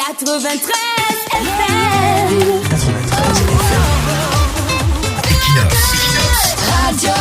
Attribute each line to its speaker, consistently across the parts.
Speaker 1: 93 FM.
Speaker 2: 93 FM. Equinox
Speaker 1: Radio.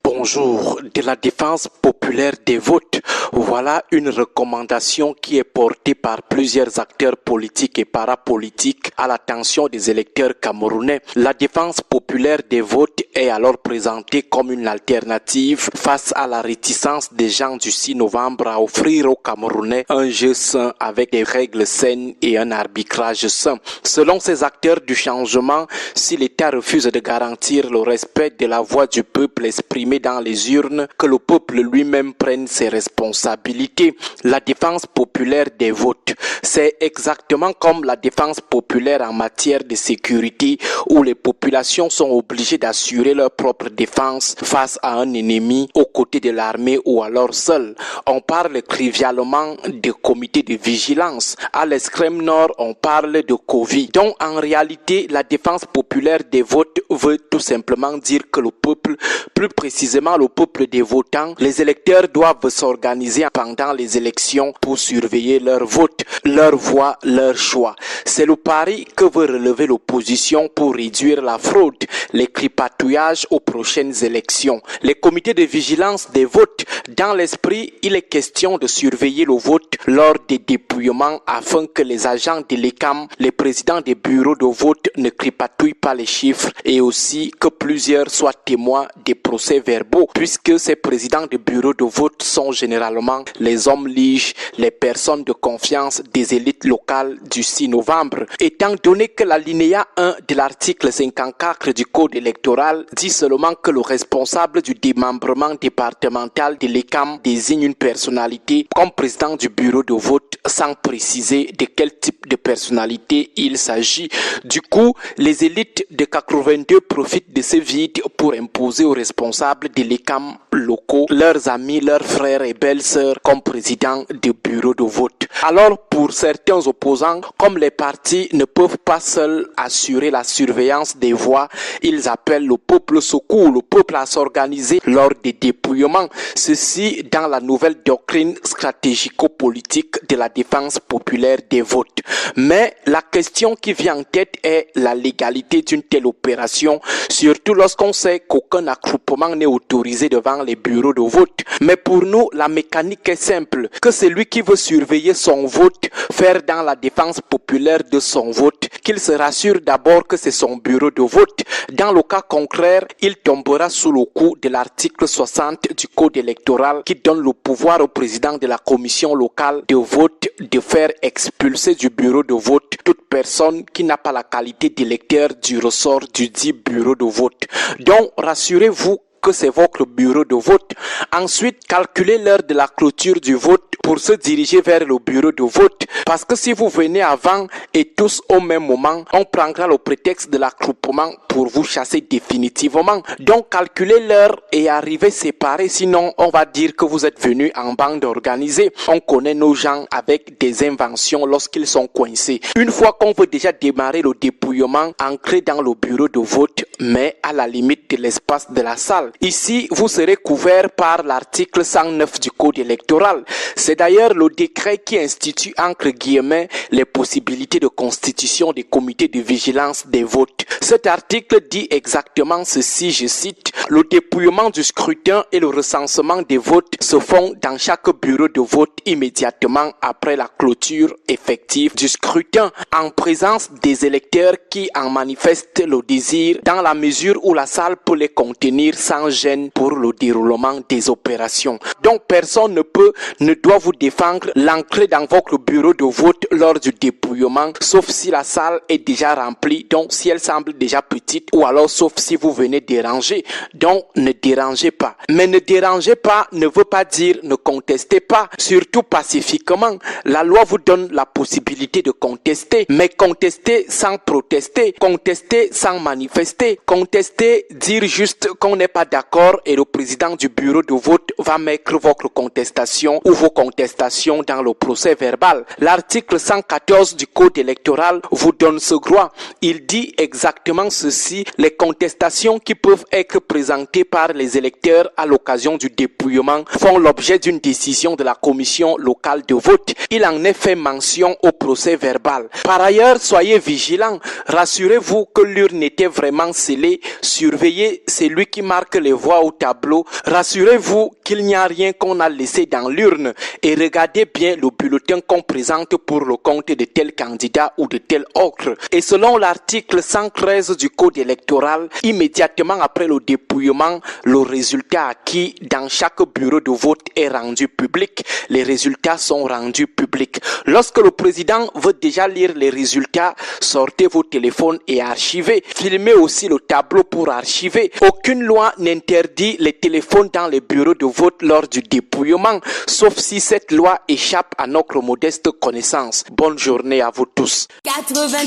Speaker 3: Bonjour, de la défense populaire des votes. Voilà une recommandation qui est portée par plusieurs acteurs politiques et parapolitiques à l'attention des électeurs camerounais. La défense populaire des votes est alors présentée comme une alternative face à la réticence des gens du 6 novembre à offrir aux Camerounais un jeu sain avec des règles saines et un arbitrage sain. Selon ces acteurs du changement, si l'État refuse de garantir le respect de la voix du peuple exprimée dans les urnes, que le peuple lui-même prenne ses responsabilités. La défense populaire des votes, c'est exactement comme la défense populaire en matière de sécurité où les populations sont obligées d'assurer leur propre défense face à un ennemi aux côtés de l'armée ou alors seul. On parle trivialement de comité de vigilance. À l'extrême nord, on parle de Covid. Donc en réalité, la défense populaire des votes veut tout simplement dire que le peuple, plus précisément le peuple des votants, les électeurs doivent s'organiser pendant les élections pour surveiller leur vote, leur voix, leur choix. C'est le pari que veut relever l'opposition pour réduire la fraude, les tripatouillages aux prochaines élections. Les comités de vigilance des votes, dans l'esprit, il est question de surveiller le vote lors des dépouillements afin que les agents de l'ECAM, les présidents des bureaux de vote ne tripatouillent pas les chiffres et aussi que plusieurs soient témoins des procès-verbaux puisque ces présidents de bureaux de vote sont généralement les hommes liges, les personnes de confiance des élites locales du 6 novembre. Étant donné que l'alinéa 1 de l'article 54 du Code électoral dit seulement que le responsable du démembrement départemental de l'ECAM désigne une personnalité comme président du bureau de vote sans préciser de quel type de personnalité il s'agit. Du coup, les élites de 82 profitent de ce vide pour imposer aux responsables de l'ECAM locaux leurs amis, leurs frères et belles-sœurs comme présidents de bureaux de vote. Alors, pour certains opposants, comme les partis ne peuvent pas seuls assurer la surveillance des voix, ils appellent le peuple secours, le peuple à s'organiser lors des dépouillements. Ceci dans la nouvelle doctrine stratégico-politique de la défense populaire des votes. Mais la question qui vient en tête est la légalité d'une telle opération, surtout lorsqu'on sait qu'aucun attroupement n'est autorisé devant les bureaux de vote. Mais pour nous, la mécanique est simple, que celui qui veut surveiller son vote, faire dans la défense populaire de son vote, qu'il se rassure d'abord que c'est son bureau de vote. Dans le cas contraire, il tombera sous le coup de l'article 60 du Code électoral qui donne le pouvoir au président de la commission locale de vote de faire expulser du bureau de vote toute personne qui n'a pas la qualité d'électeur du ressort du dit bureau de vote. Donc, rassurez-vous que c'est votre bureau de vote. Ensuite, calculez l'heure de la clôture du vote pour se diriger vers le bureau de vote. Parce que si vous venez avant et tous au même moment, on prendra le prétexte de l'attroupement pour vous chasser définitivement. Donc, calculez l'heure et arrivez séparés. Sinon, on va dire que vous êtes venus en bande organisée. On connaît nos gens avec des inventions lorsqu'ils sont coincés. Une fois qu'on veut déjà démarrer le dépouillement, entrez dans le bureau de vote, mais à la limite de l'espace de la salle. Ici, vous serez couvert par l'article 109 du Code électoral. C'est d'ailleurs le décret qui institue entre guillemets les possibilités de constitution des comités de vigilance des votes. Cet article dit exactement ceci, je cite, « Le dépouillement du scrutin et le recensement des votes se font dans chaque bureau de vote immédiatement après la clôture effective du scrutin en présence des électeurs qui en manifestent le désir dans la mesure où la salle peut les contenir sans gêne pour le déroulement des opérations. » Donc personne ne doit vous défendre l'entrée dans votre bureau de vote lors du dépouillement, sauf si la salle est déjà remplie, donc si elle semble déjà petite, ou alors sauf si vous venez déranger. Donc ne dérangez pas. Mais ne dérangez pas ne veut pas dire ne contestez pas, surtout pacifiquement. La loi vous donne la possibilité de contester, mais contester sans protester, contester sans manifester, contester, dire juste qu'on n'est pas d'accord et le président du bureau de vote va mettre votre contestation ou vos contestations dans le procès verbal. L'article 114 du code électoral vous donne ce droit. Il dit exactement ceci: les contestations qui peuvent être présentées par les électeurs à l'occasion du dépouillement font l'objet d'une décision de la commission locale de vote. Il en est fait mention au procès verbal. Par ailleurs, soyez vigilants. Rassurez-vous que l'urne était vraiment scellée. Surveillez celui qui marque les voix au tableau. Rassurez-vous qu'il n'y a rien qu'on a laissé dans l'urne. Et regardez bien le bulletin qu'on présente pour le compte de tel candidat ou de tel autre. Et selon l'article 113 du code électoral, immédiatement après le dépouillement, le résultat acquis dans chaque bureau de vote est rendu public. Les résultats sont rendus publics. Lorsque le président veut déjà lire les résultats, sortez vos téléphones et archivez. Filmez aussi le tableau pour archiver. Aucune loi n'interdit les téléphones dans les bureaux de vote lors du dépouillement, sauf si cette loi échappe à notre modeste connaissance. Bonne journée à vous tous.
Speaker 1: 93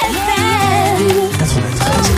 Speaker 1: FM.
Speaker 2: 93.